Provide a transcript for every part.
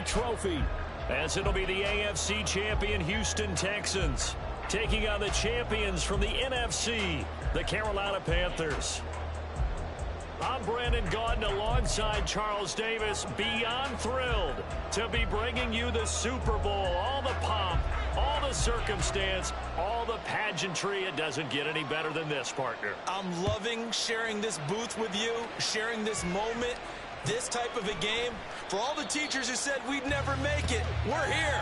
NFC trophy, as it'll be the AFC champion Houston Texans taking on the champions from the NFC, the Carolina Panthers. I'm Brandon Gaudin alongside Charles Davis, beyond thrilled to be bringing you the Super Bowl. All the pomp, all the circumstance, all the pageantry. It doesn't get any better than this, partner. I'm loving sharing this booth with you, sharing this moment, this type of a game. For all the teachers who said we'd never make it, we're here.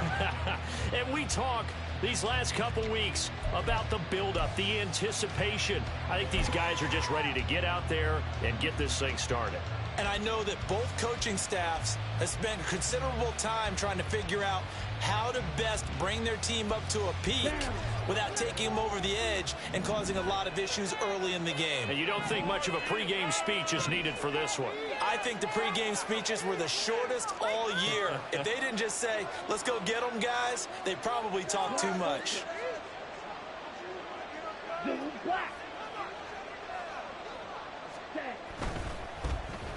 And we talk these last couple weeks about the buildup, the anticipation. I think these guys are just ready to get out there and get this thing started. And I know that both coaching staffs have spent considerable time trying to figure out how to best bring their team up to a peak without taking them over the edge and causing a lot of issues early in the game. And you don't think much of a pregame speech is needed for this one? I think the pregame speeches were the shortest all year. If they didn't just say, let's go get them, guys, they probably talked too much.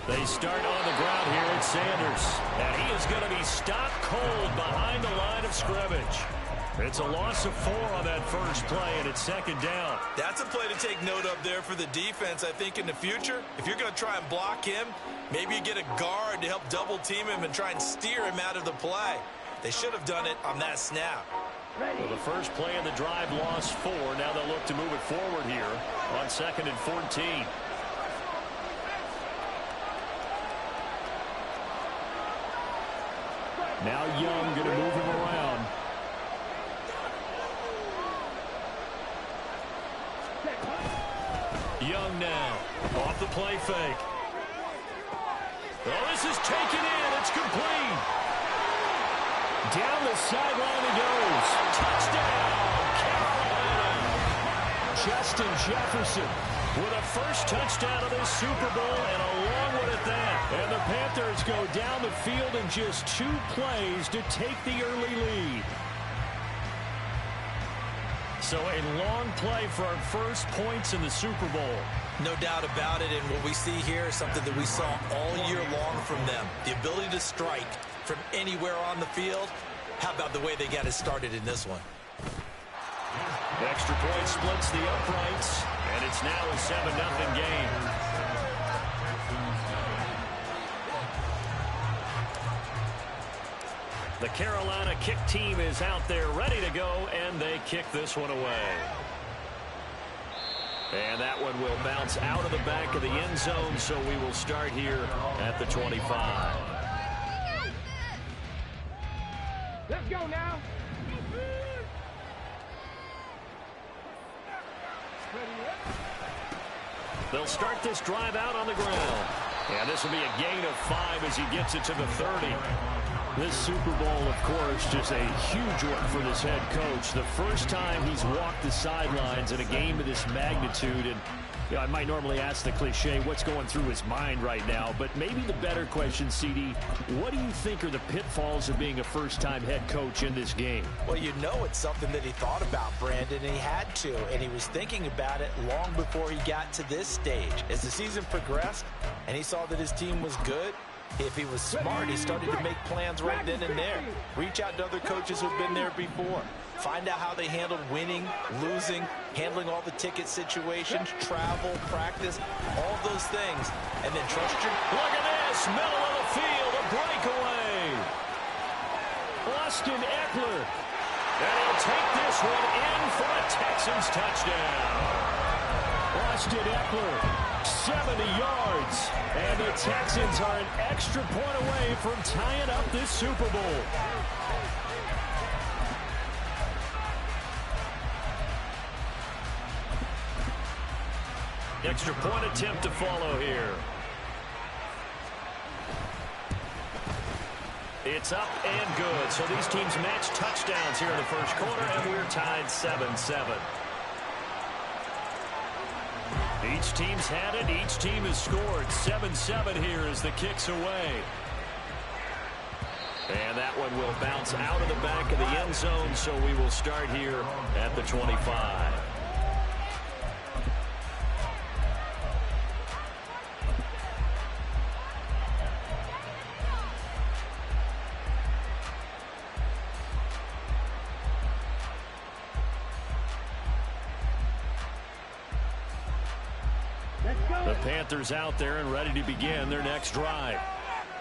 They start on the ground here at Sanders. And he is going to be stopped cold behind the line of scrimmage. It's a loss of 4 on that first play, and it's second down. That's a play to take note of there for the defense, I think, in the future. If you're going to try and block him, maybe you get a guard to help double-team him and try and steer him out of the play. They should have done it on that snap. Well, the first play of the drive lost 4. Now they'll look to move it forward here on 2nd and 14. Now Young going to move him around. Young now off the play fake. Oh, this is taken in. It's complete. Down the sideline he goes. Touchdown, Carolina. Justin Jefferson with a first touchdown of this Super Bowl, and a long one at that. And the Panthers go down the field in just 2 plays to take the early lead. So a long play for our first points in the Super Bowl. No doubt about it, and what we see here is something that we saw all year long from them. The ability to strike from anywhere on the field. How about the way they got it started in this one? Extra point splits the uprights, and it's now a 7-0 game. The Carolina kick team is out there ready to go, and they kick this one away. And that one will bounce out of the back of the end zone, so we will start here at the 25. Let's go now. They'll start this drive out on the ground. And this will be a gain of 5 as he gets it to the 30. This Super Bowl, of course, just a huge one for this head coach. The first time he's walked the sidelines in a game of this magnitude. And you know, I might normally ask the cliche, what's going through his mind right now? But maybe the better question, CD, what do you think are the pitfalls of being a first-time head coach in this game? Well, you know it's something that he thought about, Brandon, and he had to. And he was thinking about it long before he got to this stage. As the season progressed and he saw that his team was good, if he was smart, he started to make plans right then and there. Reach out to other coaches who've been there before. Find out how they handled winning, losing, handling all the ticket situations, travel, practice, all those things. And then trust your... Look at this, middle of the field, a breakaway. Austin Eckler. And he'll take this one in for a Texans touchdown. Austin Eckler, 70 yards. And the Texans are an extra point away from tying up this Super Bowl. Extra point attempt to follow here. It's up and good. So these teams match touchdowns here in the first quarter, and we're tied 7-7. Each team's had it. Each team has scored. 7-7 here as the kick's away. And that one will bounce out of the back of the end zone, so we will start here at the 25. The Panthers out there and ready to begin their next drive.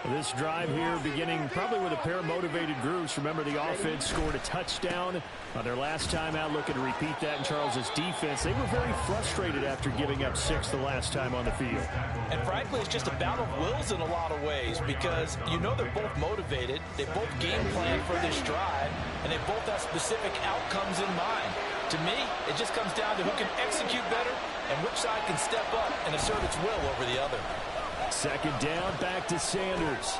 This drive here beginning probably with a pair of motivated groups. Remember, the offense scored a touchdown on their last time out, looking to repeat that in Charles's defense. They were very frustrated after giving up 6 the last time on the field. And frankly, it's just a battle of wills in a lot of ways because you know they're both motivated. They both game plan for this drive, and they both have specific outcomes in mind. To me, it just comes down to who can execute better and which side can step up and assert its will over the other. Second down, back to Sanders.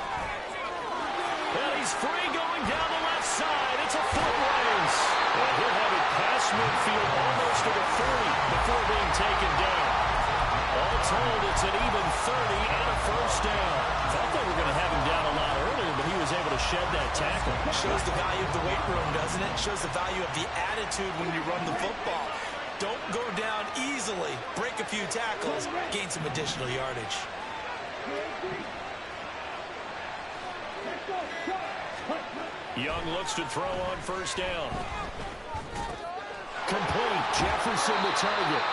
And he's free going down the left side. It's a foot race. And he'll have it past midfield almost to the 30 before being taken down. All told, it's an even 30 and a first down. Thought they were going to have him down a lot earlier, but he was able to shed that tackle. Shows the value of the weight room, doesn't it? Shows the value of the attitude when you run the football. Don't go down easily. Break a few tackles. Gain some additional yardage. Young looks to throw on first down. Complete. Jefferson the target.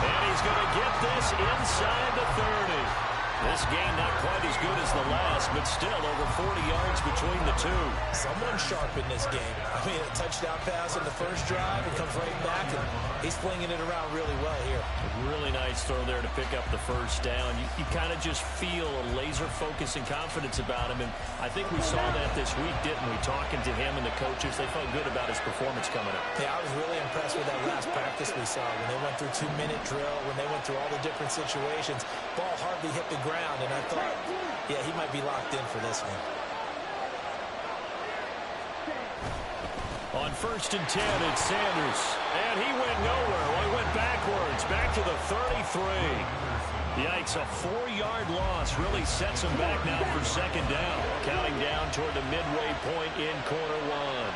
And he's going to get this inside the 30. This game not quite as good as the last, but still over 40 yards between the two. Someone sharp in this game. I mean, a touchdown pass on the first drive and comes right back, and he's flinging it around really well here. A really nice throw there to pick up the first down. You kind of just feel a laser focus and confidence about him, and I think we saw that this week, didn't we? Talking to him and the coaches, they felt good about his performance coming up. Yeah, I was really impressed with that last practice we saw when they went through 2-minute drill, when they went through all the different situations. Ball hardly hit the ground, and I thought, yeah, he might be locked in for this one. On 1st and 10, it's Sanders. And he went nowhere. Well, he went backwards, back to the 33. Yikes, a 4-yard loss really sets him back now for second down. Counting down toward the midway point in quarter one.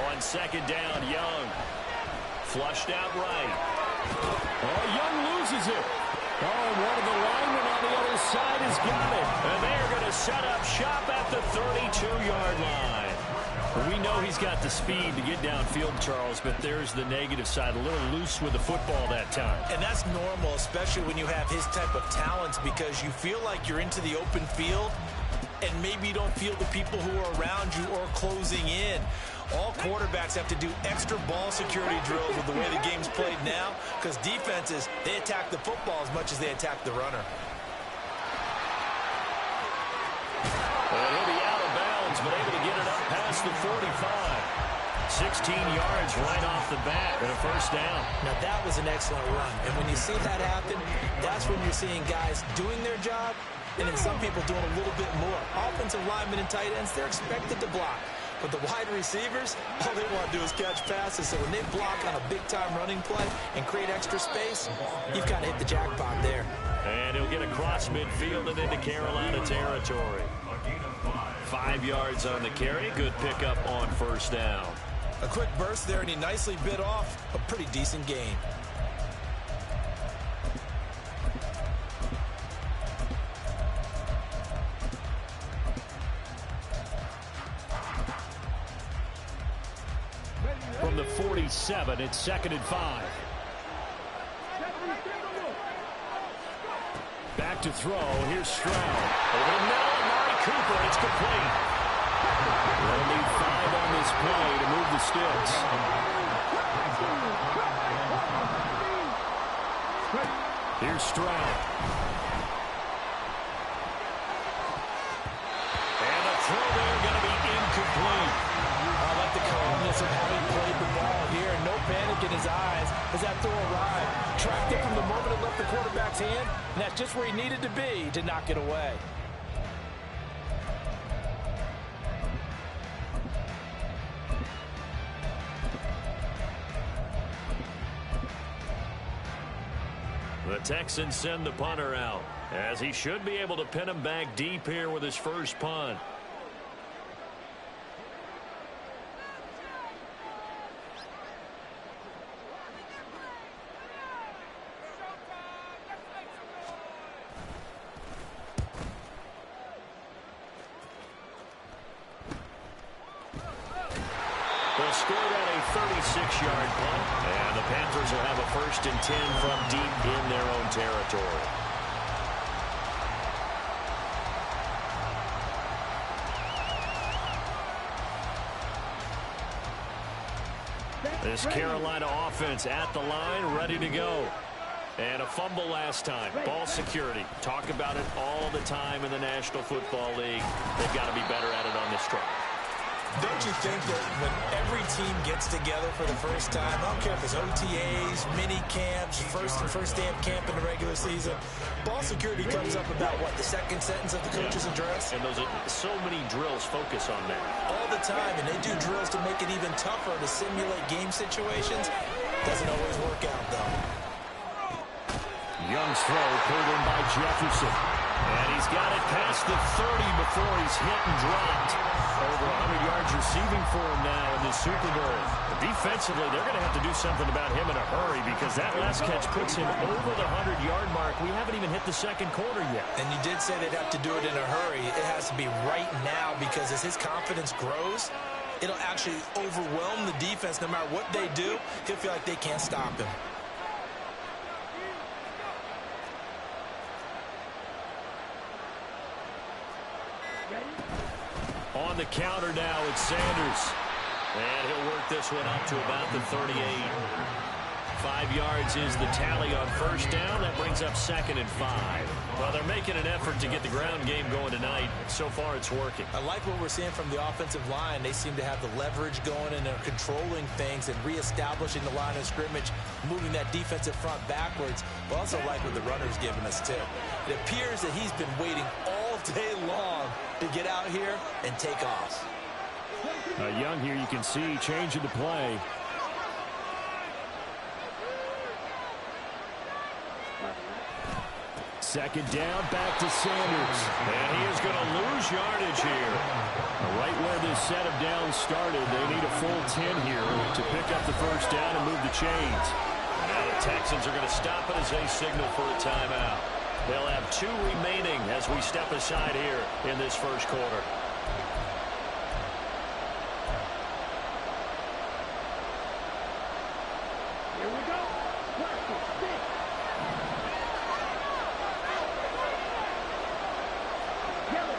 On second down, Young. Flushed out right. Oh, Young loses it. Oh, one of the linemen on the other side has got it. And they are going to set up shop at the 32-yard line. We know he's got the speed to get downfield, Charles, but there's the negative side. A little loose with the football that time. And that's normal, especially when you have his type of talents, because you feel like you're into the open field and maybe you don't feel the people who are around you or closing in. All quarterbacks have to do extra ball security drills with the way the game's played now, because defenses, they attack the football as much as they attack the runner. And he'll be out of bounds, but able to get it up past the 45. 16 yards right off the bat and a first down. Now, that was an excellent run. And when you see that happen, that's when you're seeing guys doing their job and then some people doing a little bit more. Offensive linemen and tight ends, they're expected to block. But the wide receivers, all they want to do is catch passes. So when they block on a big-time running play and create extra space, you've got to hit the jackpot there. And he'll get across midfield and into Carolina territory. 5 yards on the carry. Good pickup on first down. A quick burst there, and he nicely bit off a pretty decent gain. From the 47, it's 2nd and 5. Back to throw. Here's Stroud. Over the middle, Amari Cooper. It's complete. They'll need 5 on this play to move the sticks. Here's Stroud. And the throw there going to be incomplete. I like the calmness of how he played the ball here. No panic in his eyes as that throw arrived. Tracked it from the moment it left the quarterback's hand, and that's just where he needed to be to knock it away. The Texans send the punter out, as he should be able to pin him back deep here with his first punt. They'll score that a 36-yard punt. And the Panthers will have a 1st and 10 from deep in their own territory. This Carolina offense at the line, ready to go. And a fumble last time. Ball security. Talk about it all the time in the National Football League. They've got to be better at it on this drive. Don't you think that when every team gets together for the first time, I don't care if it's OTAs, mini camps, first day of camp in the regular season, ball security comes up about, what, the second sentence of the coach's address? And those are so many drills focus on that. All the time, and they do drills to make it even tougher to simulate game situations. Doesn't always work out, though. Young's throw pulled in by Jefferson. And he's got it past the 30 before he's hit and dropped. Over 100 yards receiving for him now in the Super Bowl. Defensively, they're going to have to do something about him in a hurry because that last catch puts him over the 100-yard mark. We haven't even hit the second quarter yet. And you did say they'd have to do it in a hurry. It has to be right now because as his confidence grows, it'll actually overwhelm the defense. No matter what they do, he'll feel like they can't stop him. On the counter now, it's Sanders. And he'll work this one up to about the 38. 5 yards is the tally on first down. That brings up 2nd and 5. Well, they're making an effort to get the ground game going tonight. So far, it's working. I like what we're seeing from the offensive line. They seem to have the leverage going, and they're controlling things and reestablishing the line of scrimmage, moving that defensive front backwards. I also like what the runner's giving us, too. It appears that he's been waiting all day long to get out here and take off. Young here, you can see, changing the play. Second down, back to Sanders. And he is going to lose yardage here. Right where this set of downs started, they need a full 10 here to pick up the first down and move the chains. Now the Texans are going to stop it as they signal for a timeout. They'll have 2 remaining as we step aside here in this first quarter. Here we go.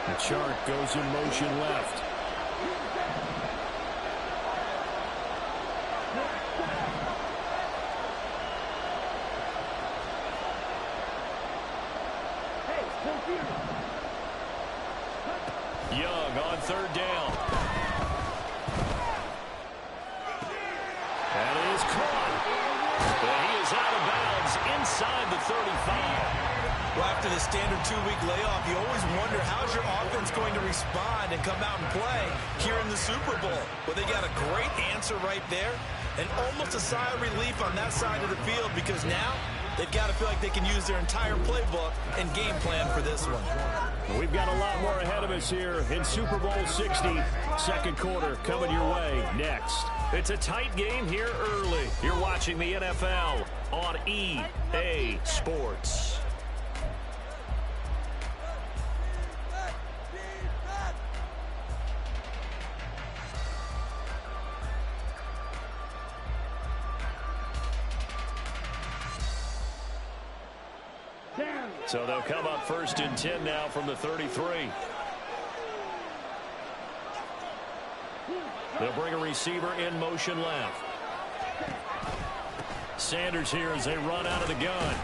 The chart goes in motion left. Young on 3rd down. And it is caught. And he is out of bounds inside the 35. Well, after the standard 2-week layoff, you always wonder how's your offense going to respond and come out and play here in the Super Bowl. Well, they got a great answer right there and almost a sigh of relief on that side of the field because now they've got to feel like they can use their entire playbook and game plan for this one. We've got a lot more ahead of us here in Super Bowl 60. Second quarter coming your way next. It's a tight game here early. You're watching the NFL on EA Sports. So they'll come up 1st and 10 now from the 33. They'll bring a receiver in motion left. Sanders here as they run out of the gun.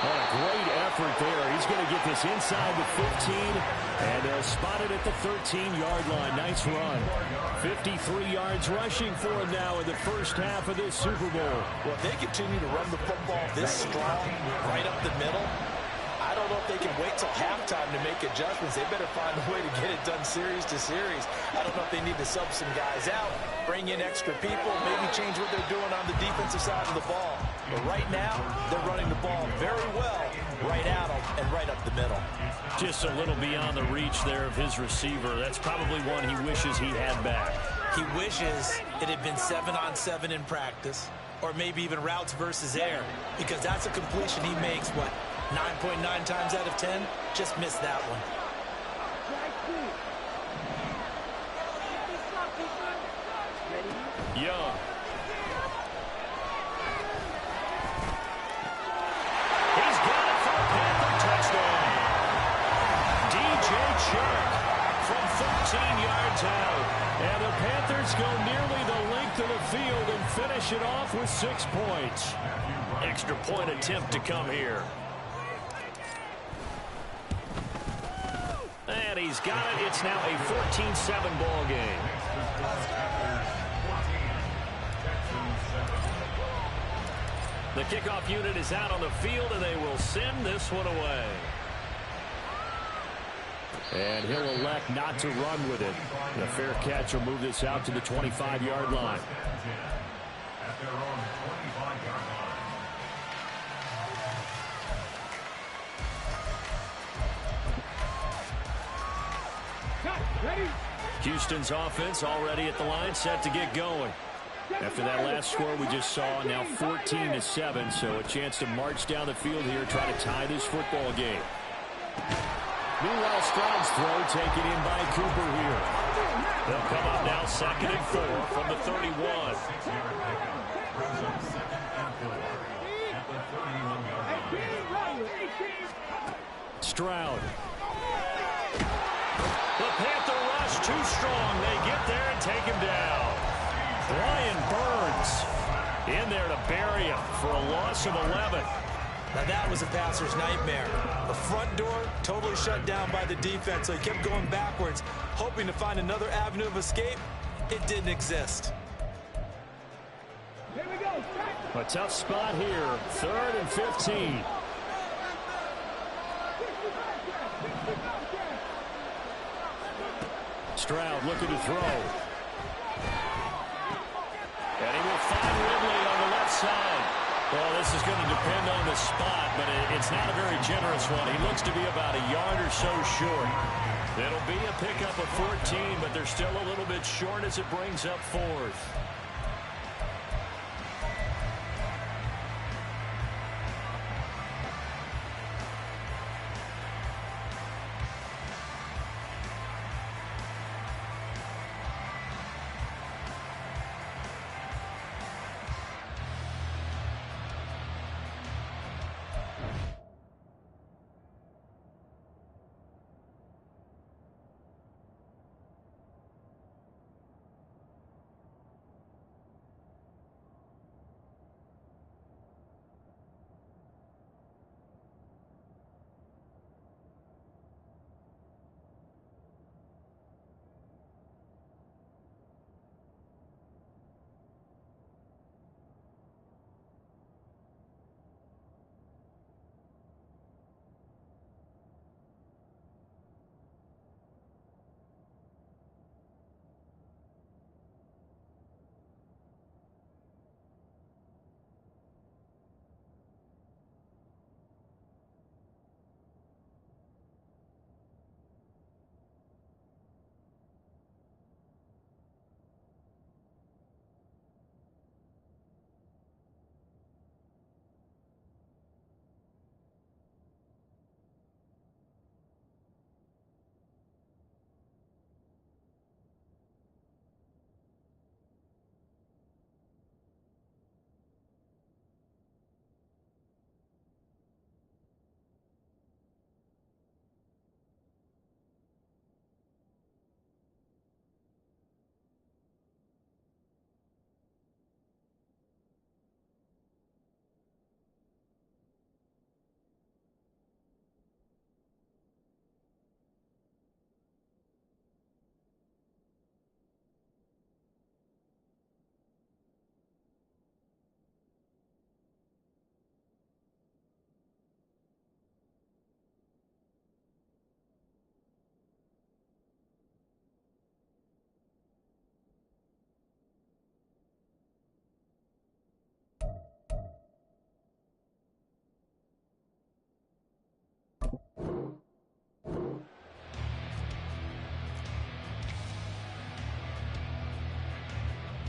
What a great effort there. He's going to get this inside the 15, and they'll spot it at the 13-yard line. Nice run. 53 yards rushing for him now in the first half of this Super Bowl. Well, if they continue to run the football this strong, right up the middle, I don't know if they can wait till halftime to make adjustments. They better find a way to get it done series to series. I don't know if they need to sub some guys out, bring in extra people, maybe change what they're doing on the defensive side of the ball. But right now, they're running the ball very well right at them and right up the middle. Just a little beyond the reach there of his receiver. That's probably one he wishes he had back. He wishes it had been 7-on-7 in practice, or maybe even routes versus air, because that's a completion he makes, what, 9.9 times out of 10? Just missed that one. finish it off with 6 points. Extra point attempt to come here. And he's got it. It's now a 14-7 ball game. The kickoff unit is out on the field, and they will send this one away. And he'll elect not to run with it. The fair catch will move this out to the 25-yard line. Houston's offense already at the line, set to get going. After that last score we just saw, now 14-7, so a chance to march down the field here, try to tie this football game. Meanwhile, Stroud's throw taken in by Cooper here. They'll come up now 2nd and 4 from the 31. Stroud. The Panther rush too strong. They get there and take him down. Brian Burns in there to bury him for a loss of 11. Now that was a passer's nightmare. The front door totally shut down by the defense, so he kept going backwards, hoping to find another avenue of escape. It didn't exist. Here we go. A tough spot here. 3rd and 15. Stroud looking to throw. And he will find Ridley on the left side. Well, this is going to depend on the spot, but it's not a very generous one. He looks to be about a yard or so short. It'll be a pickup of 14, but they're still a little bit short as it brings up 4th.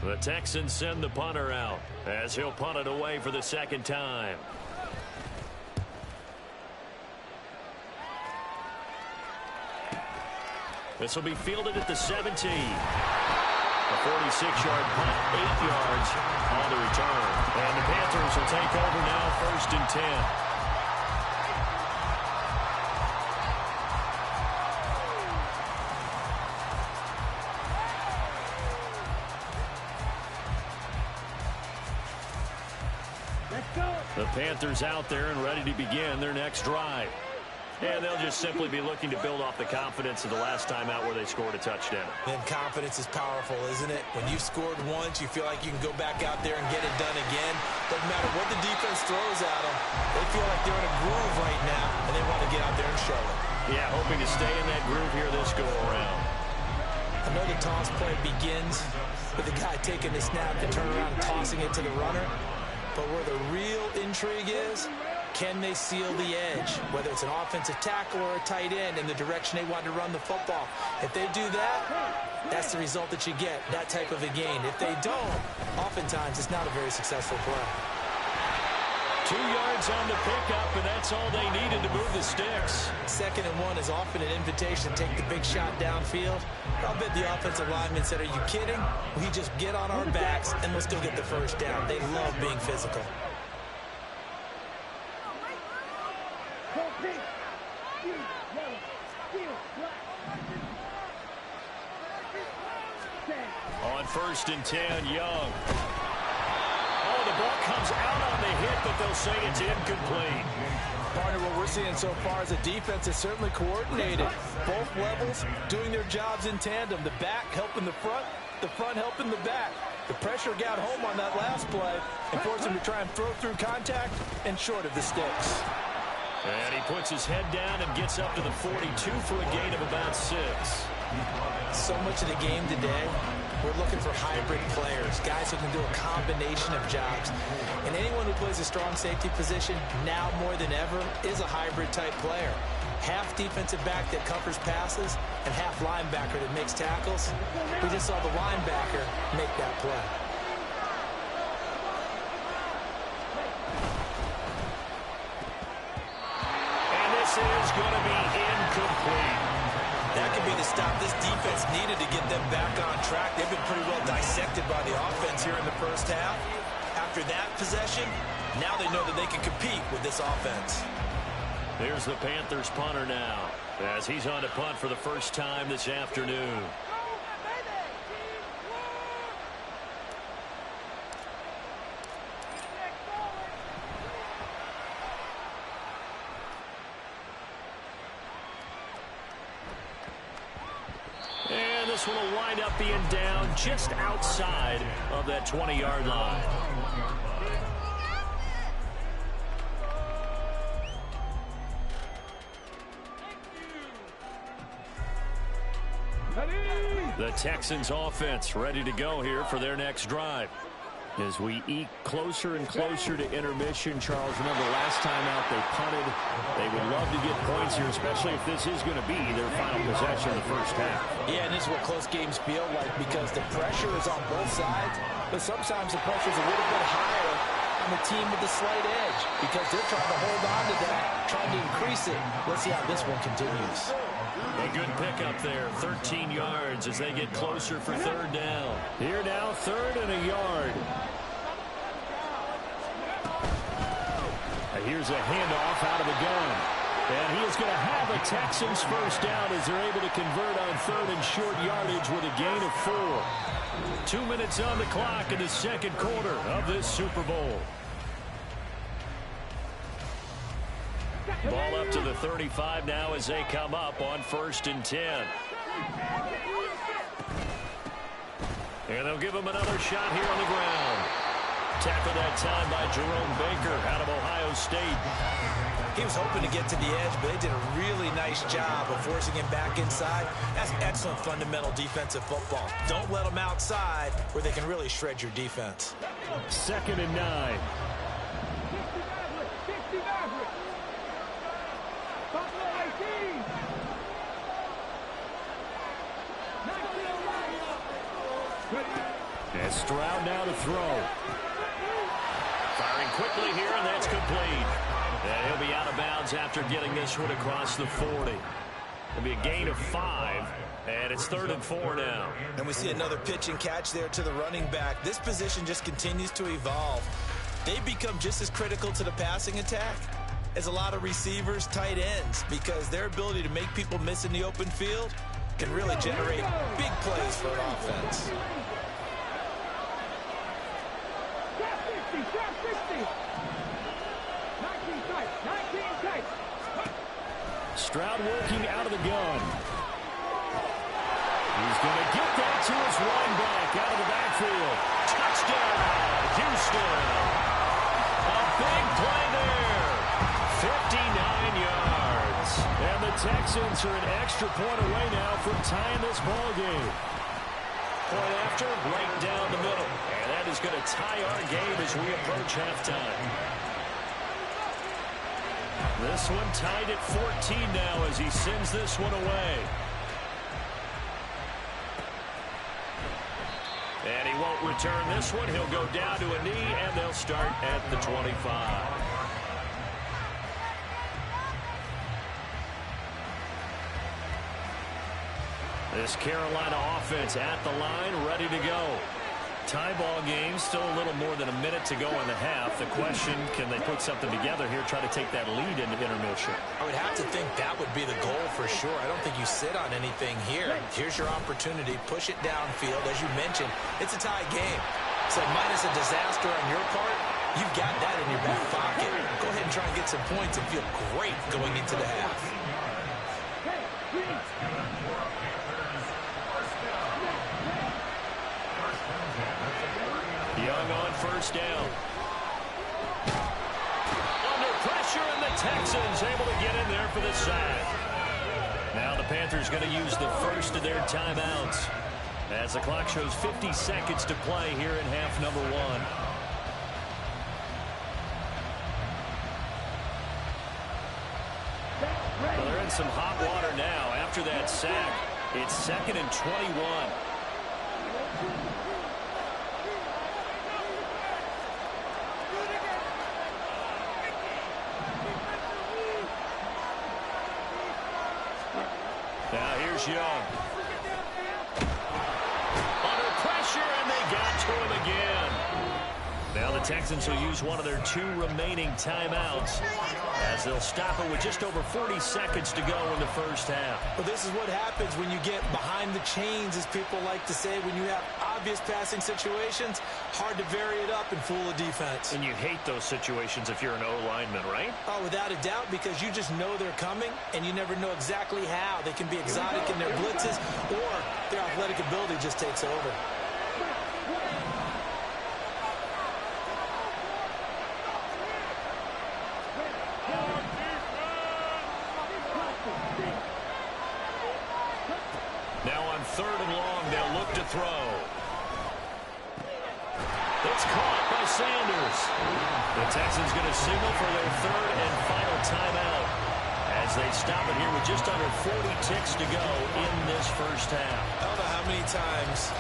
The Texans send the punter out as he'll punt it away for the 2nd time. This will be fielded at the 17. A 46-yard punt, 8 yards on the return. And the Panthers will take over now, 1st and 10. The Panthers out there and ready to begin their next drive. And they'll just simply be looking to build off the confidence of the last time out where they scored a touchdown. And confidence is powerful, isn't it? When you've scored once, you feel like you can go back out there and get it done again. Doesn't matter what the defense throws at them. They feel like they're in a groove right now, and they want to get out there and show it. Yeah, hoping to stay in that groove here this go-around. Another toss play begins with the guy taking the snap and turn around and tossing it to the runner. But where the real intrigue is, can they seal the edge, whether it's an offensive tackle or a tight end in the direction they want to run the football? If they do that, that's the result that you get, that type of a gain. If they don't, oftentimes it's not a very successful play. 2 yards on the pickup, and that's all they needed to move the sticks. 2nd and 1 is often an invitation to take the big shot downfield. I'll bet the offensive lineman said, are you kidding? We just get on our backs, and let's go get the first down. They love being physical. On 1st and 10, Young. Oh, the ball comes out on the hit, but they'll say it's incomplete. Partner, what we're seeing so far as a defense is certainly coordinated. Both levels doing their jobs in tandem. The back helping the front helping the back. The pressure got home on that last play and forced him to try and throw through contact and short of the sticks. And he puts his head down and gets up to the 42 for a gain of about 6. So much of the game today, we're looking for hybrid players, guys who can do a combination of jobs. And anyone who plays a strong safety position, now more than ever, is a hybrid-type player. Half defensive back that covers passes and half linebacker that makes tackles. We just saw the linebacker make that play. And this is going to be incomplete. That could be the stop this defense needed to get them back on track. They've been pretty well dissected by the offense here in the first half. After that possession, now they know that they can compete with this offense. There's the Panthers punter now, as he's on to punt for the first time this afternoon. And this one will wind up being down just outside of that 20-yard line. The Texans offense ready to go here for their next drive. As we eke closer and closer to intermission, Charles, remember last time out they punted. They would love to get points here, especially if this is going to be their final possession of the first half. Yeah, and this is what close games feel like because the pressure is on both sides, but sometimes the pressure is a little bit higher on the team with the slight edge because they're trying to hold on to that, trying to increase it. Let's see how this one continues. A good pickup there, 13 yards as they get closer for 3rd down. Here now, 3rd and a yard. Here's a handoff out of the gun. And he is going to have a Texans first down as they're able to convert on 3rd and short yardage with a gain of 4. 2 minutes on the clock in the 2nd quarter of this Super Bowl. Ball up to the 35 now as they come up on 1st and 10. And they'll give him another shot here on the ground. Tackled that time by Jerome Baker out of Ohio State. He was hoping to get to the edge, but they did a really nice job of forcing him back inside. That's excellent fundamental defensive football. Don't let them outside where they can really shred your defense. 2nd and 9. And Stroud now to throw. Firing quickly here, and that's complete. And he'll be out of bounds after getting this one across the 40. It'll be a gain of 5, and it's 3rd and 4 now. And we see another pitch and catch there to the running back. This position just continues to evolve. They become just as critical to the passing attack as a lot of receivers, tight ends, because their ability to make people miss in the open field can really generate big plays for an offense. Stroud working out of the gun. He's going to get that to his running back out of the backfield. Touchdown, Houston. A big play there. 59 yards. And the Texans are an extra point away now from tying this ball game. Point after, right down the middle. And that is going to tie our game as we approach halftime. This one tied at 14 now as he sends this one away. And he won't return this one. He'll go down to a knee, and they'll start at the 25. This Carolina offense at the line, ready to go. Tie ball game, still a little more than a minute to go in the half. The question, can they put something together here, try to take that lead into intermission? I would have to think that would be the goal for sure. I don't think you sit on anything here. Here's your opportunity. Push it downfield. As you mentioned, it's a tie game. So minus a disaster on your part, you've got that in your back pocket. Go ahead and try and get some points and feel great going into the half. Young on first down. Under pressure, and the Texans able to get in there for the sack. Now the Panthers going to use the first of their timeouts as the clock shows 50 seconds to play here in half number one. Well, they're in some hot water now after that sack. It's 2nd and 21. Now here's Young. Under pressure, and they got to him again. Now the Texans will use one of their 2 remaining timeouts as they'll stop it with just over 40 seconds to go in the first half. Well, this is what happens when you get behind the chains, as people like to say. When you have obvious passing situations, hard to vary it up and fool a defense. And you hate those situations if you're an O-lineman, right? Oh, without a doubt, because you just know they're coming, and you never know exactly how. They can be exotic in their blitzes, or their athletic ability just takes over. Now on 3rd and long, they'll look to throw. It's caught by Sanders. The Texans going to signal for their 3rd and final timeout as they stop it here with just under 40 ticks to go in this first half. I don't know how many times,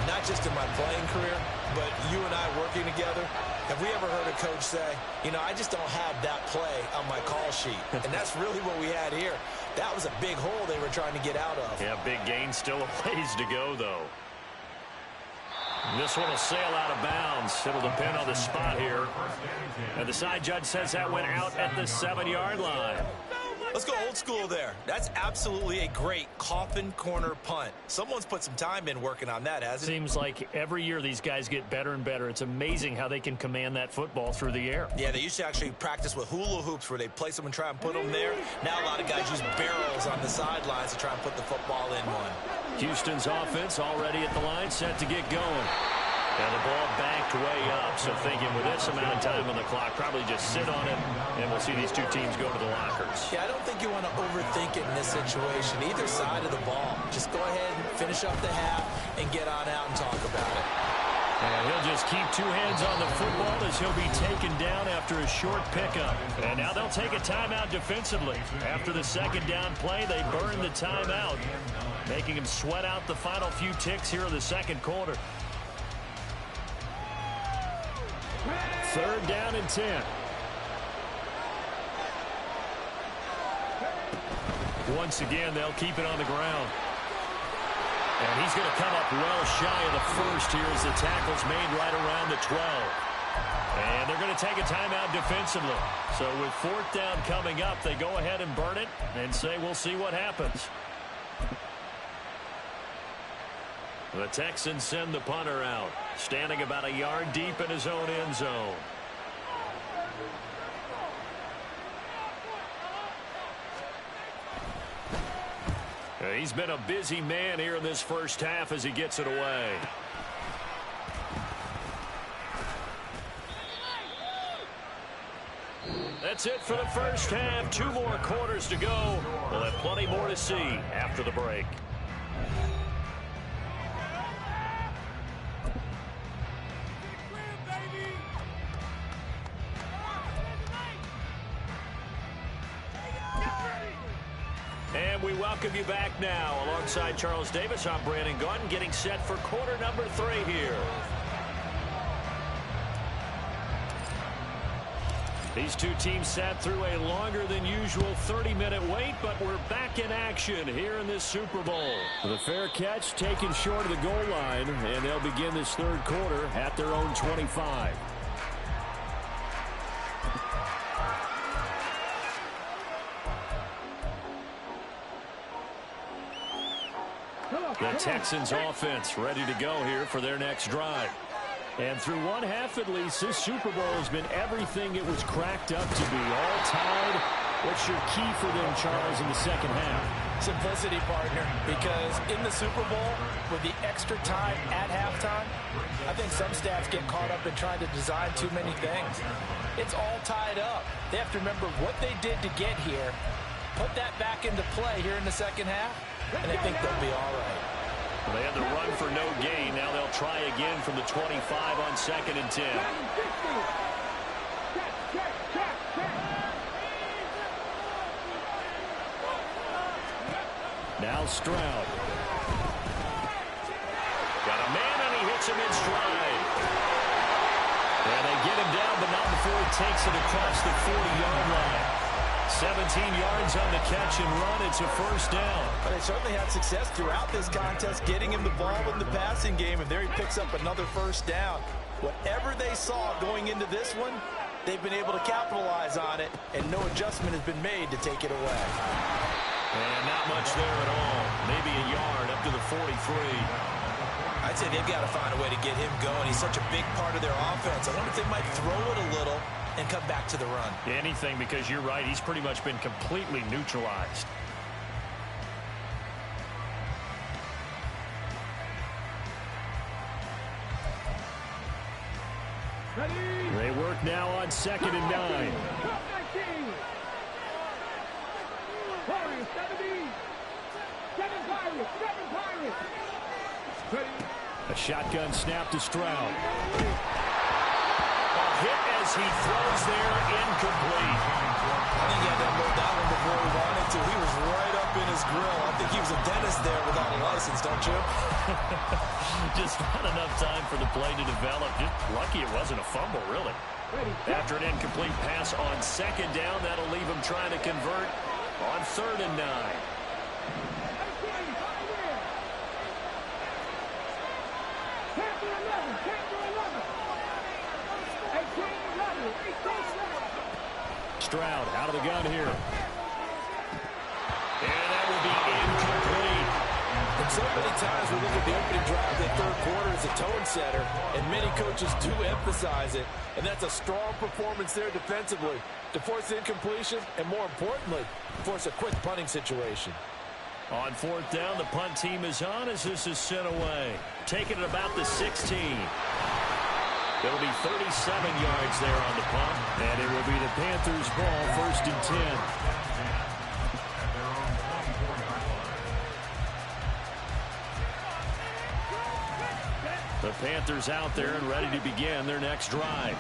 not just in my playing career, but you and I working together, have we ever heard a coach say, you know, I just don't have that play on my call sheet. And that's really what we had here. That was a big hole they were trying to get out of. Yeah, big gain, still a ways to go, though. This one will sail out of bounds. It'll depend on the spot here. And the side judge says that went out at the 7-yard line. Let's go old school there. That's absolutely a great coffin corner punt. Someone's put some time in working on that, hasn't it? Seems like every year these guys get better and better. It's amazing how they can command that football through the air. Yeah, they used to actually practice with hula hoops where they place them and try and put them there. Now a lot of guys use barrels on the sidelines to try and put the football in one. Houston's offense already at the line, set to get going. And the ball backed way up, so thinking with this amount of time on the clock, probably just sit on it, and we'll see these two teams go to the lockers. Yeah, I don't think you want to overthink it in this situation, either side of the ball. Just go ahead and finish up the half and get on out and talk about it. And he'll just keep 2 hands on the football as he'll be taken down after a short pickup. And now they'll take a timeout defensively. After the 2nd down play, they burn the timeout, making him sweat out the final few ticks here in the 2nd quarter. 3rd down and 10. Once again, they'll keep it on the ground. And he's going to come up well shy of the first here as the tackle's made right around the 12. And they're going to take a timeout defensively. So with 4th down coming up, they go ahead and burn it and say we'll see what happens. The Texans send the punter out, standing about a yard deep in his own end zone. He's been a busy man here in this first half as he gets it away. That's it for the first half. 2 more quarters to go. We'll have plenty more to see after the break. And we welcome you back now. Alongside Charles Davis, I'm Brandon Gunn, getting set for quarter number 3 here. These two teams sat through a longer than usual 30-minute wait, but we're back in action here in this Super Bowl. The fair catch taken short of the goal line, and they'll begin this third quarter at their own 25. The Texans offense ready to go here for their next drive. And through one half at least, this Super Bowl has been everything it was cracked up to be. All tied. What's your key for them, Charles, in the second half? Simplicity, partner, because in the Super Bowl, with the extra time at halftime, I think some staffs get caught up in trying to design too many things. It's all tied up. They have to remember what they did to get here, put that back into play here in the second half, and I think they'll be all right. Well, they had the run for no gain. Now they'll try again from the 25 on 2nd and 10. Now Stroud. Got a man, and he hits him in stride. And they get him down, but not before he takes it across the 40-yard line. 17 yards on the catch and run. It's a first down. But they certainly had success throughout this contest, getting him the ball in the passing game, and there he picks up another first down. Whatever they saw going into this one, they've been able to capitalize on it, and no adjustment has been made to take it away. And not much there at all. Maybe a yard up to the 43. I'd say they've got to find a way to get him going. He's such a big part of their offense. I wonder if they might throw it a little and come back to the run. Anything, because you're right. He's pretty much been completely neutralized. Ready? They work now on 2nd and 9. A shotgun snap to Stroud. A hit as he throws there, incomplete. I think he had to unload that one before he wanted to. He was right up in his grill. I think he was a dentist there without a license, don't you? Just not enough time for the play to develop. Just lucky it wasn't a fumble, really. After an incomplete pass on 2nd down, that'll leave him trying to convert on 3rd and 9. Stroud out of the gun here. And that will be incomplete. And so many times we look at the opening drive of the third quarter as a tone setter, and many coaches do emphasize it. And that's a strong performance there defensively to force incompletion and, more importantly, force a quick punting situation. On 4th down, the punt team is on as this is sent away. Taking it about the 16. It'll be 37 yards there on the punt, and it will be the Panthers' ball, 1st and 10. The Panthers out there and ready to begin their next drive.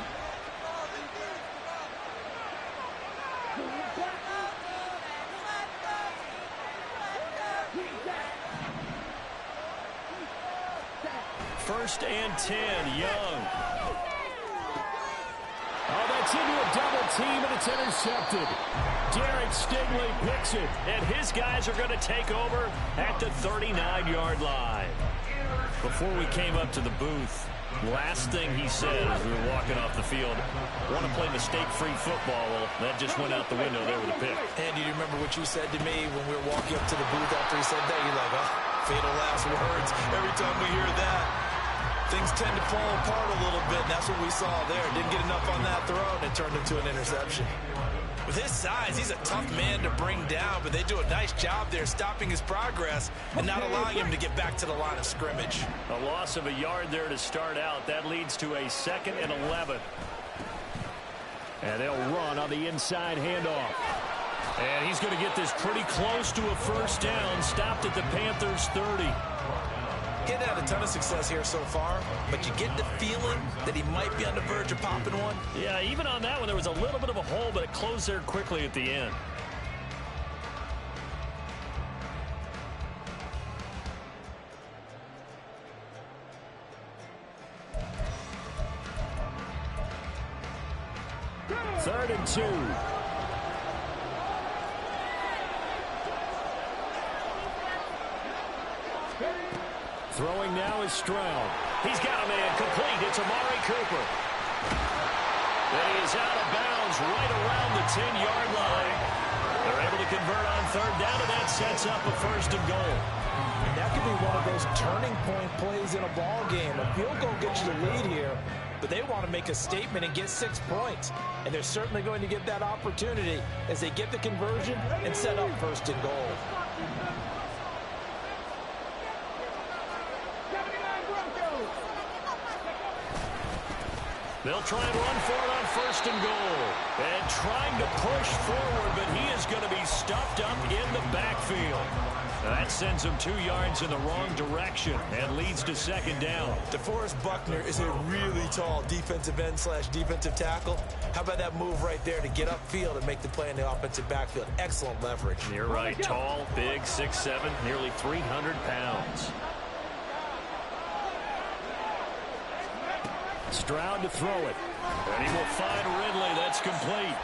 First and 10, Young. Oh, that's into a double team, and it's intercepted. Derek Stingley picks it. And his guys are going to take over at the 39-yard line. Before we came up to the booth, last thing he said as we were walking off the field, want to play mistake-free football. Well, that just went out the window there with a pick. And do you remember what you said to me when we were walking up to the booth after he said that? You're like, oh, fatal last words. Every time we hear that, things tend to fall apart a little bit, and that's what we saw there. Didn't get enough on that throw, and it turned into an interception. With his size, he's a tough man to bring down, but they do a nice job there stopping his progress and not allowing him to get back to the line of scrimmage. A loss of a yard there to start out. That leads to a 2nd and 11. And they'll run on the inside handoff. And he's going to get this pretty close to a first down. Stopped at the Panthers' 30. He hasn't had a ton of success here so far, but you get the feeling that he might be on the verge of popping one. Yeah, even on that one, there was a little bit of a hole, but it closed there quickly at the end. Third and 2. Throwing now is Stroud. He's got a man complete. It's Amari Cooper. And he is out of bounds right around the 10-yard line. They're able to convert on third down, and that sets up a 1st and goal. And that could be one of those turning point plays in a ball game. A field goal gets you the lead here, but they want to make a statement and get 6 points. And they're certainly going to get that opportunity as they get the conversion and set up 1st and goal. They'll try and run for it on 1st and goal. And trying to push forward, but he is going to be stuffed up in the backfield. That sends him 2 yards in the wrong direction and leads to 2nd down. DeForest Buckner is a really tall defensive end / defensive tackle. How about that move right there to get upfield and make the play in the offensive backfield? Excellent leverage. You're right. Tall, big, 6'7", nearly 300 pounds. Stroud to throw it. And he will find Ridley. That's complete.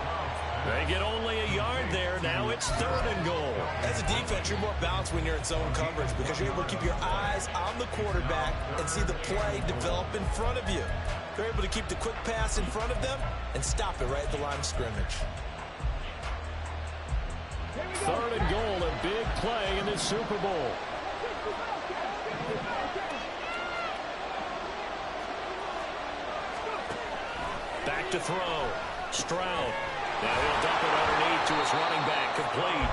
They get only a yard there. Now it's 3rd and goal. As a defense, you're more balanced when you're in zone coverage because you're able to keep your eyes on the quarterback and see the play develop in front of you. They're able to keep the quick pass in front of them and stop it right at the line of scrimmage. 3rd and goal, a big play in the Super Bowl. Back to throw. Stroud. Now he'll dump it underneath to his running back, complete.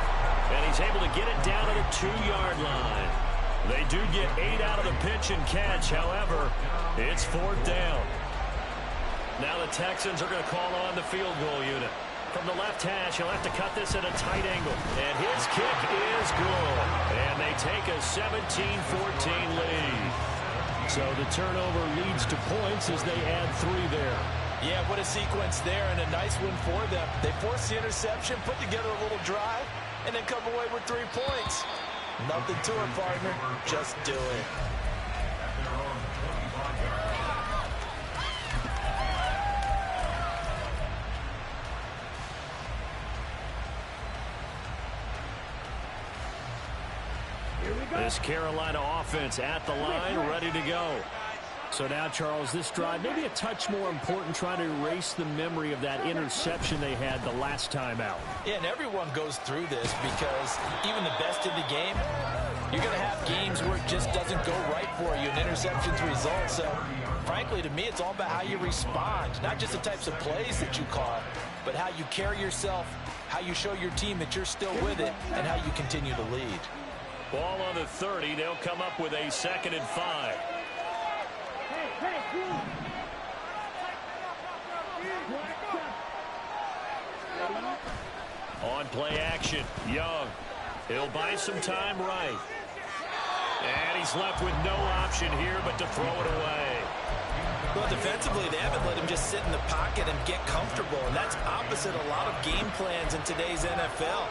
And he's able to get it down to the 2-yard line. They do get 8 out of the pitch and catch. However, it's 4th down. Now the Texans are going to call on the field goal unit. From the left hash, he'll have to cut this at a tight angle. And his kick is good. And they take a 17-14 lead. So the turnover leads to points as they add 3 there. Yeah, what a sequence there, and a nice win for them. They forced the interception, put together a little drive, and then come away with 3 points. Nothing to it, partner. Just do it. This Carolina offense at the line, ready to go. So now, Charles, this drive maybe a touch more important, trying to erase the memory of that interception they had the last time out. Yeah, and everyone goes through this because even the best in the game, you're going to have games where it just doesn't go right for you and interceptions result. So, frankly, to me, it's all about how you respond, not just the types of plays that you call, but how you carry yourself, how you show your team that you're still with it, and how you continue to lead. Ball on the 30. They'll come up with a 2nd and 5. On play action, Young. He'll buy some time right. And he's left with no option here but to throw it away. Well, defensively, they haven't let him just sit in the pocket and get comfortable, and that's opposite a lot of game plans in today's NFL.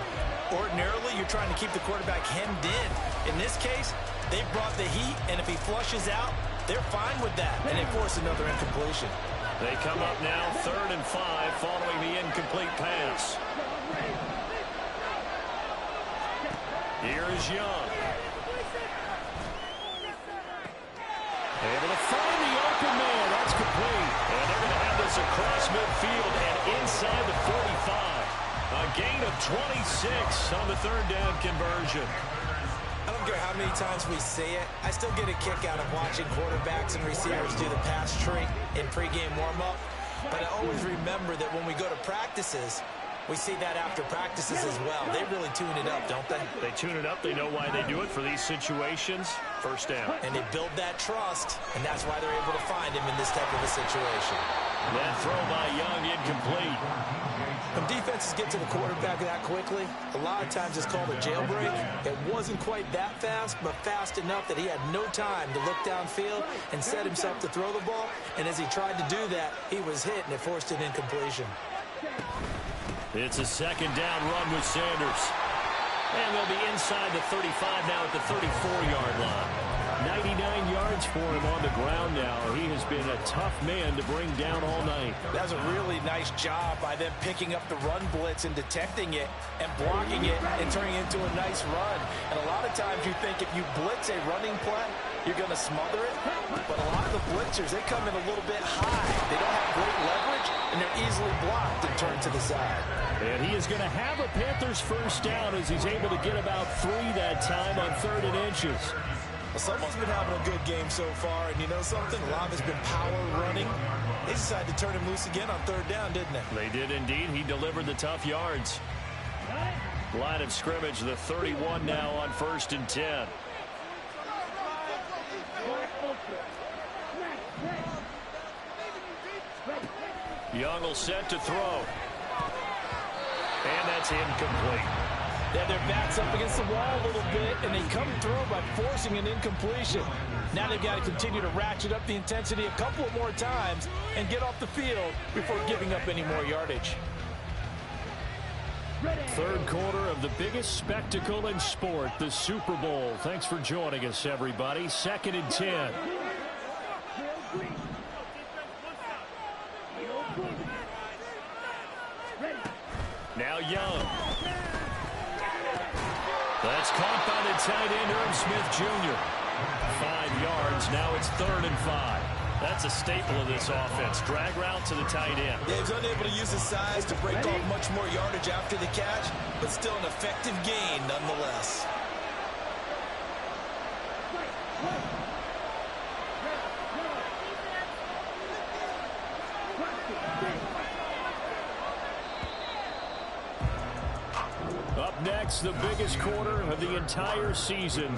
Ordinarily, you're trying to keep the quarterback hemmed in. In this case, they brought the heat, and if he flushes out, they're fine with that, and they force another incompletion. They come up now 3rd and 5 following the incomplete pass. Here is Young. Able to find the open man. That's complete. And they're going to have this across midfield and inside the 45. A gain of 26 on the 3rd down conversion. I don't care how many times we say it, I still get a kick out of watching quarterbacks and receivers do the pass tree in pregame warm-up. But I always remember that when we go to practices, We see that after practices as well. They really tune it up, don't they? They tune it up. They know why they do it for these situations. First down. And they build that trust, and that's why they're able to find him in this type of a situation. That throw by Young incomplete. When defenses get to the quarterback that quickly, a lot of times it's called a jailbreak. It wasn't quite that fast, but fast enough that he had no time to look downfield and set himself to throw the ball. And as he tried to do that, he was hit, and it forced an incompletion. It's a second down run with Sanders. And they'll be inside the 35 now at the 34-yard line. 99 yards for him on the ground now. He has been a tough man to bring down all night. That's a really nice job by them picking up the run blitz and detecting it and blocking it and turning it into a nice run. And a lot of times you think if you blitz a running play, you're going to smother it. But a lot of the blitzers, they come in a little bit high. They don't have great leverage, and they're easily blocked and turned to the side. And he is going to have a Panthers first down as he's able to get about 3 that time on 3rd and inches. Well, someone's been having a good game so far, and you know something? A lot of it's been power running. They decided to turn him loose again on 3rd down, didn't they? They did indeed. He delivered the tough yards. Line of scrimmage, the 31 now on 1st and 10. Young will set to throw. And that's incomplete. Yeah, their back's up against the wall a little bit, and they come through by forcing an incompletion. Now they've got to continue to ratchet up the intensity a couple of more times and get off the field before giving up any more yardage. 3rd quarter of the biggest spectacle in sport, the Super Bowl. Thanks for joining us, everybody. 2nd and 10. Now Young. That's caught by the tight end, Irv Smith Jr. 5 yards. Now it's 3rd and 5. That's a staple of this offense. Drag route to the tight end. Yeah, he's unable to use his size to break off much more yardage after the catch, but still an effective gain nonetheless. Up next, the biggest quarter of the entire season.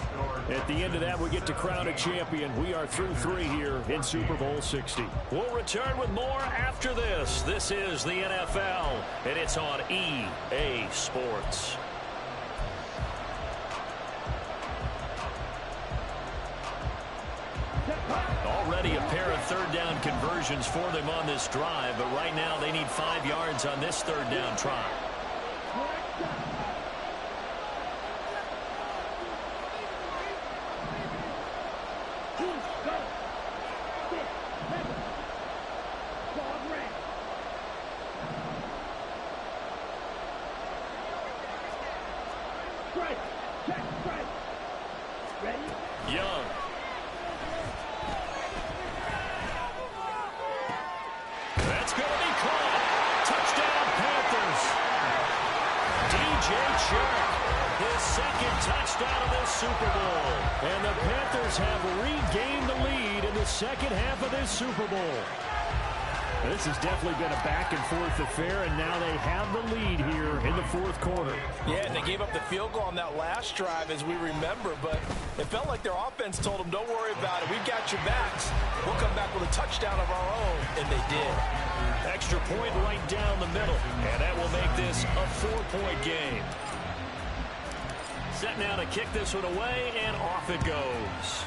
At the end of that, we get to crown a champion. We are through 3 here in Super Bowl 60. We'll return with more after this. This is the NFL, and it's on EA Sports. Already a pair of 3rd down conversions for them on this drive, but right now they need 5 yards on this 3rd down try. Young. That's going to be caught. Touchdown, Panthers. DJ Chark, his 2nd touchdown of this Super Bowl. And the Panthers have regained the lead in the 2nd half of this Super Bowl. This has definitely been a back-and-forth affair, and now they have the lead here in the 4th quarter. Yeah, and they gave up the field goal on that last drive, as we remember, but it felt like their offense told them, don't worry about it. We've got your backs. We'll come back with a touchdown of our own, and they did. Extra point right down the middle, and that will make this a 4-point game. Set now to kick this one away, and off it goes.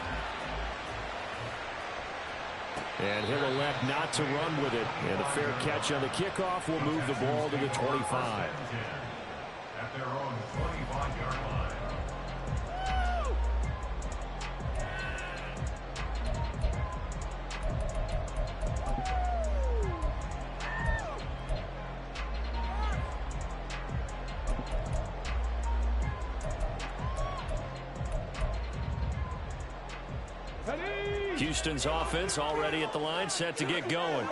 And he'll elect not to run with it. And a fair catch on the kickoff will move the ball to the 25. At their own 25-yard line. Houston's offense already at the line, set to get going.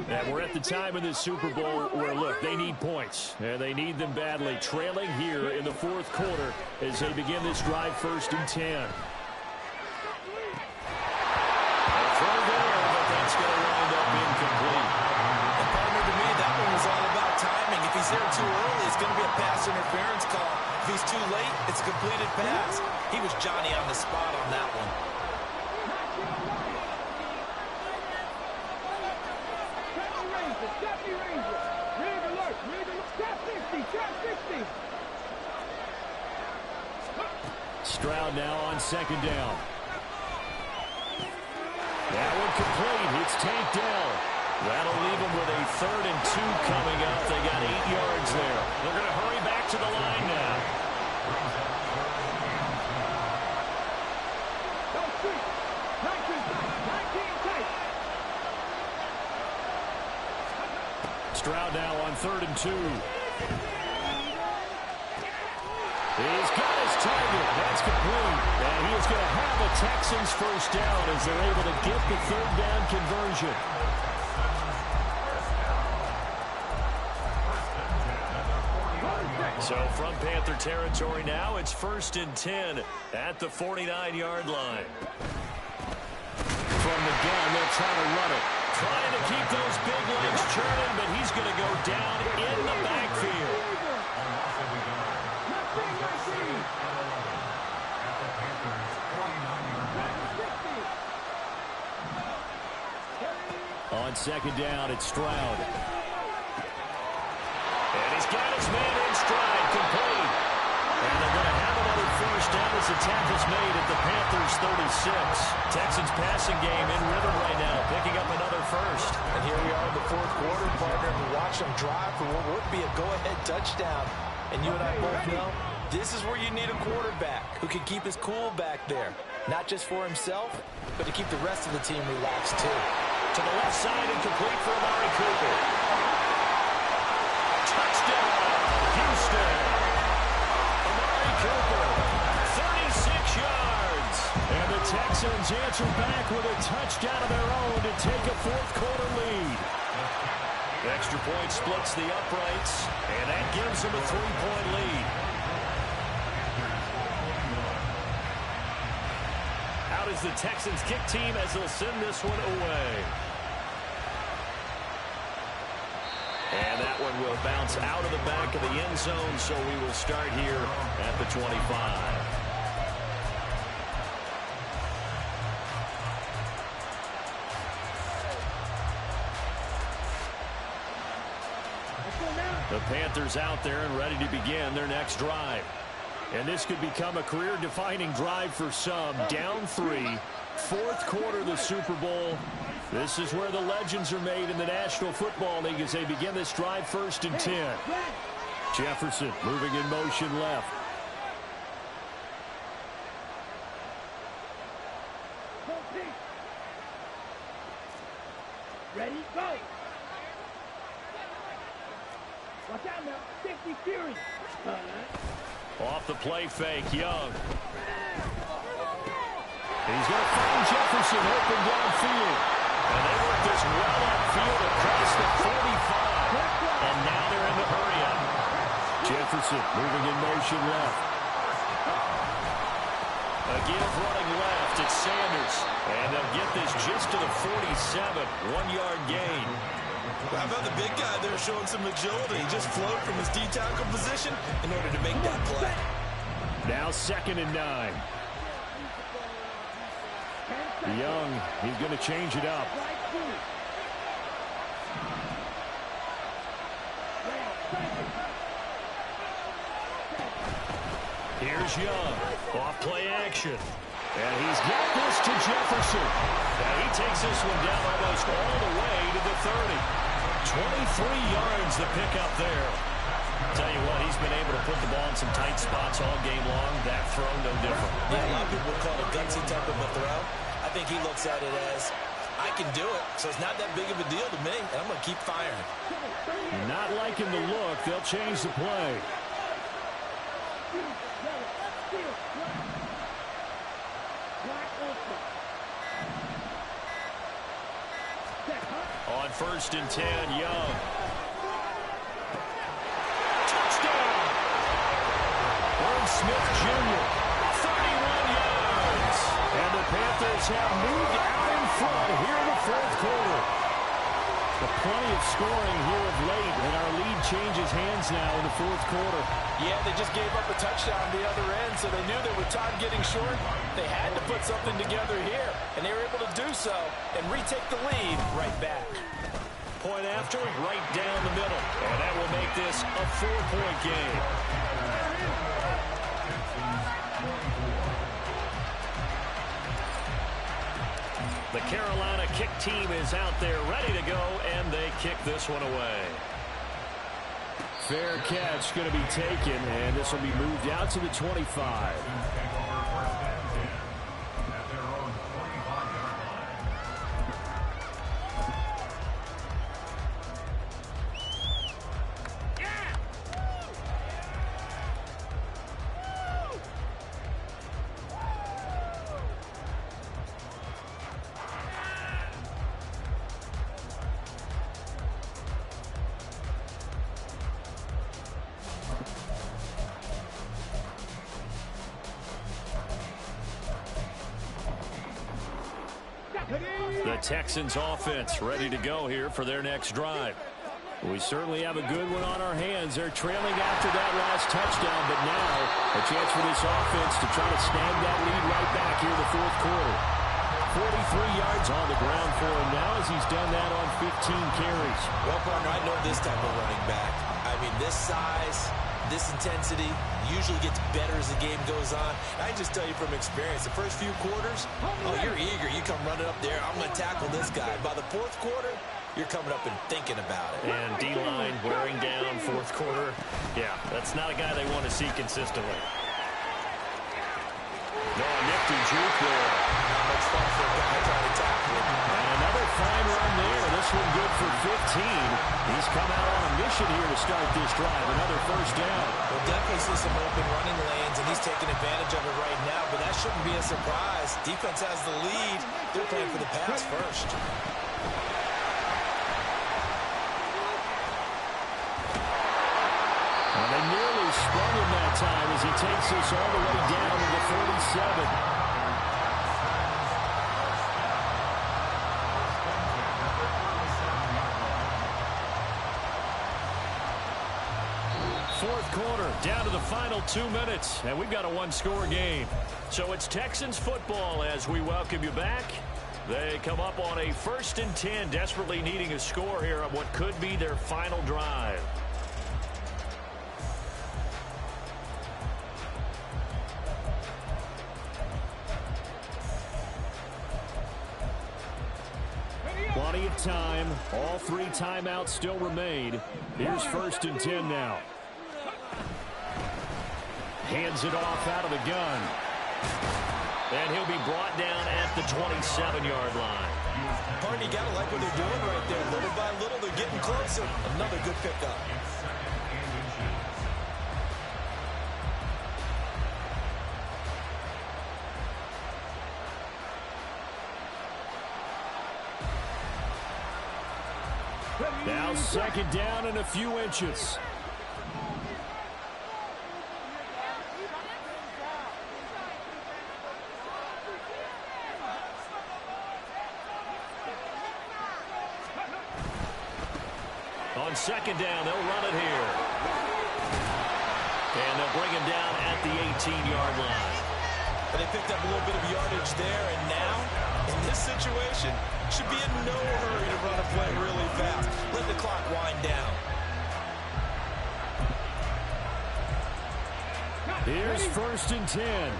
And we're at the time in this Super Bowl where, look, they need points. And they need them badly. Trailing here in the 4th quarter as they begin this drive 1st and 10. A throw there, but that's going to wind up incomplete. And partner, to me, that one was all about timing. If he he's there too early, it's going to be a pass interference call. If he's too late, it's a completed pass. He was Johnny on the spot on that one. Stroud now on second down. That one complete. It's tanked down. That'll leave them with a 3rd and 2 coming up. They got 8 yards there. They're going to hurry back to the line now. Stroud now on 3rd and 2. He's got his target. That's complete. And he is going to have a Texans first down as they're able to get the 3rd down conversion. So from Panther territory now, it's 1st and 10 at the 49-yard line. From the gun, they'll try to run it. Trying to keep those big legs churning, but he's going to go down in the backfield. On second down, it's Stroud. And he's got his man in stride, complete. And they're going to have another first down as the tackle's made at the Panthers' 36. Texans passing game in rhythm right now, picking up another first. And here we are in the 4th quarter, partner, and watch them drive for what would be a go-ahead touchdown. And you and I both know this is where you need a quarterback who can keep his cool back there. Not just for himself, but to keep the rest of the team relaxed too. To the left side and complete for Amari Cooper. Touchdown, Houston. Amari Cooper, 36 yards. And the Texans answer back with a touchdown of their own to take a 4th quarter lead. Extra point splits the uprights, and that gives them a 3-point lead. Out is the Texans kick team as they'll send this one away. And that one will bounce out of the back of the end zone, so we will start here at the 25. The Panthers out there and ready to begin their next drive. And this could become a career-defining drive for some. Down 3, 4th quarter of the Super Bowl. This is where the legends are made in the National Football League as they begin this drive 1st and 10. Jefferson moving in motion left. Ready, go. Watch out now, 50 Fury. Off the play fake, Young. He's going to find Jefferson open downfield. And they work this well upfield across the 45. And now they're in the hurry-up. Jefferson moving in motion left. A give running left. It's Sanders. And they'll get this just to the 47. 1-yard gain. How about the big guy there showing some agility? He just float from his D-tackle position in order to make that play. Now 2nd and 9. Young, he's going to change it up. Here's Young. Off play action. And he's got this to Jefferson. And he takes this one down almost all the way to the 30. 23 yards the pickup there. Tell you what, he's been able to put the ball in some tight spots all game long. That throw, no different. Yeah, a lot of people would call it a gutsy type of a throw. I think he looks at it as, I can do it, so it's not that big of a deal to me, and I'm going to keep firing. Not liking the look. They'll change the play. On 1st and 10, Young. Touchdown! Irv Smith Jr., 31 yards. And the Panthers have moved out in front here in the 4th quarter. Plenty of scoring here of late, and our lead changes hands now in the fourth quarter. Yeah, they just gave up a touchdown on the other end, so they knew that with time getting short, they had to put something together here, and they were able to do so and retake the lead right back. Point after, right down the middle, and that will make this a 4-point game. The Carolina kick team is out there ready to go, and they kick this one away. Fair catch going to be taken, and this will be moved out to the 25. The Texans offense ready to go here for their next drive. We certainly have a good one on our hands. They're trailing after that last touchdown, but now a chance for this offense to try to snag that lead right back here in the fourth quarter. 43 yards on the ground for him now as he's done that on 15 carries. Well, partner, I know this type of running back. I mean, this size, this intensity usually gets better as the game goes on. I just tell you from experience, the first few quarters, oh, you're eager. You come running up there, I'm going to tackle this guy. By the fourth quarter, you're coming up and thinking about it. And D-line wearing down fourth quarter. Yeah, that's not a guy they want to see consistently. No, nifty juke there. Not much fun for a guy trying to tackle him. And another fine run there. This one good for 15. He's come out on a mission here to start this drive. Another first down. We'll definitely see some open running lanes, and he's taking advantage of it right now, but that shouldn't be a surprise. Defense has the lead. They're playing for the pass first. And they nearly sprung him that time as he takes this all the way down to the 47. Fourth quarter, down to the final 2 minutes, and we've got a one-score game. So it's Texans football as we welcome you back. They come up on a 1st and 10, desperately needing a score here on what could be their final drive. Plenty of time. All 3 timeouts still remain. Here's 1st and 10 now. Hands it off out of the gun. And he'll be brought down at the 27-yard line. Partner, you got to like what they're doing right there. Little by little, they're getting closer. Another good pickup. Now 2nd down and a few inches. On 2nd down, they'll run it here. And they'll bring him down at the 18-yard line. But they picked up a little bit of yardage there, and now, in this situation, should be in no hurry to run a play really fast. Let the clock wind down. Here's 1st and 10.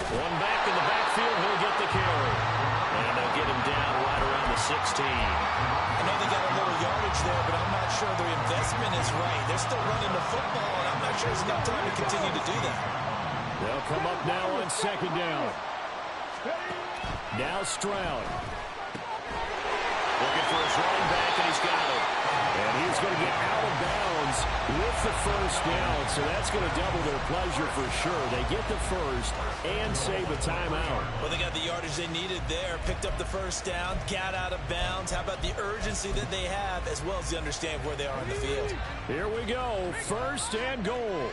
One back in the backfield, he'll get the carry. And they'll get him down right around the 16. I know they got a little yardage there, but I'm not sure their investment is right. They're still running the football, and I'm not sure there's enough time to continue to do that. They'll come up now on 2nd down. Now Stroud. Looking for his running back, and he's got it. And he's going to get out of bounds with the first down, so that's going to double their pleasure for sure. They get the first and save a timeout. Well, they got the yardage they needed there, picked up the first down, got out of bounds. How about the urgency that they have, as well as the understanding of where they are on the field? Here we go, first and goal.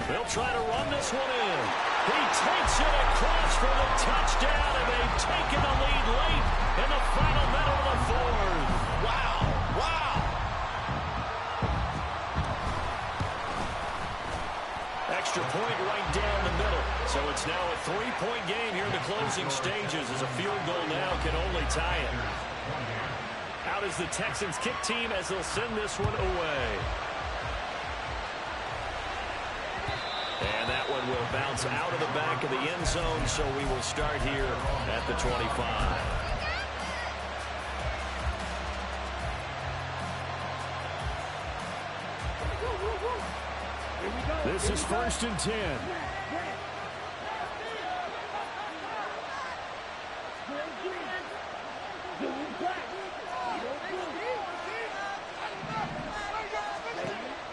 They'll try to run this one in. He takes it across for the touchdown, and they've taken the lead late in the final minute of the fourth. Wow, wow. Extra point right down the middle. So it's now a 3-point game here in the closing stages, as a field goal now can only tie it. Out is the Texans kick team as they'll send this one away. And that one will bounce out of the back of the end zone, so we will start here at the 25. This is first and 10.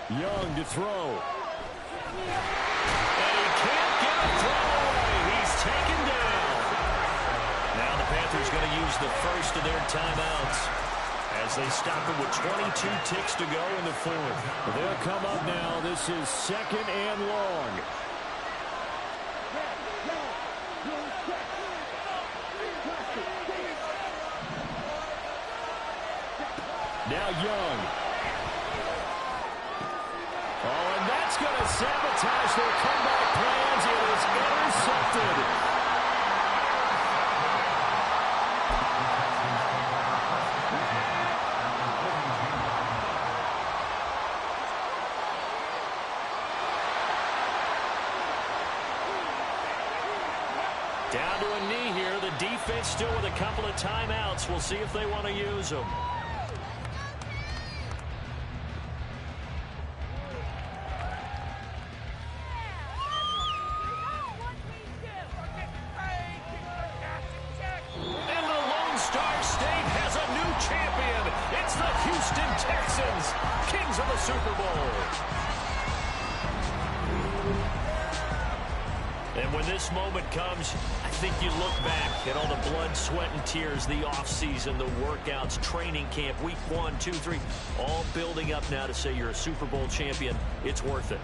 Young to throw. And he can't get a throw away. He's taken down. Now the Panthers going to use the first of their timeouts as they stop it with 22 ticks to go in the fourth. They'll come up now. This is second and long. Now Young. Oh, and that's going to sabotage their comeback plans. It is intercepted. Down to a knee here. The defense still with a couple of timeouts. We'll see if they want to use them. Texans, kings of the Super Bowl. And when this moment comes, I think you look back at all the blood, sweat, and tears, the offseason, the workouts, training camp, week 1, 2, 3, all building up now to say you're a Super Bowl champion. It's worth it.